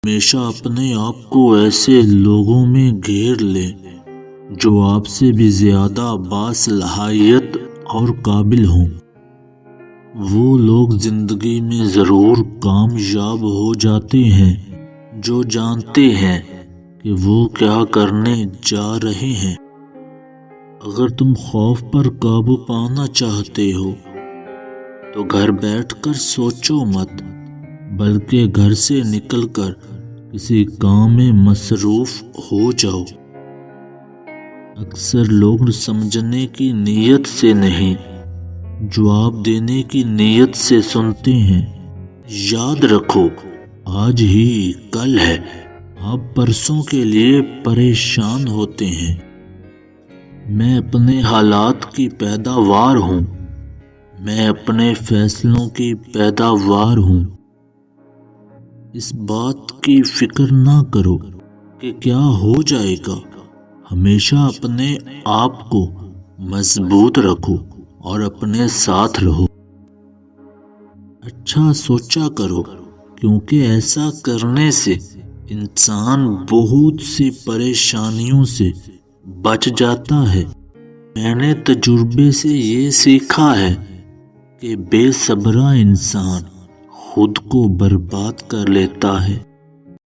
ہمیشہ اپنے آپ کو ایسے لوگوں میں گھیر لیں جو آپ سے بھی زیادہ باصلاحیت اور قابل ہوں۔ وہ لوگ زندگی میں ضرور کامیاب ہو جاتے ہیں جو جانتے ہیں کہ وہ کیا کرنے جا رہے ہیں۔ اگر تم خوف پر قابو پانا چاہتے ہو تو گھر بیٹھ کر سوچو مت، بلکہ گھر سے نکل کر کسی کام میں مصروف ہو جاؤ۔ اکثر لوگ سمجھنے کی نیت سے نہیں، جواب دینے کی نیت سے سنتے ہیں۔ یاد رکھو، آج ہی کل ہے، آپ پرسوں کے لیے پریشان ہوتے ہیں۔ میں اپنے حالات کی پیداوار ہوں، میں اپنے فیصلوں کی پیداوار ہوں۔ اس بات کی فکر نہ کرو کہ کیا ہو جائے گا، ہمیشہ اپنے آپ کو مضبوط رکھو اور اپنے ساتھ رہو۔ اچھا سوچا کرو، کیونکہ ایسا کرنے سے انسان بہت سی پریشانیوں سے بچ جاتا ہے۔ میں نے تجربے سے یہ سیکھا ہے کہ بے صبرا انسان خود کو برباد کر لیتا ہے۔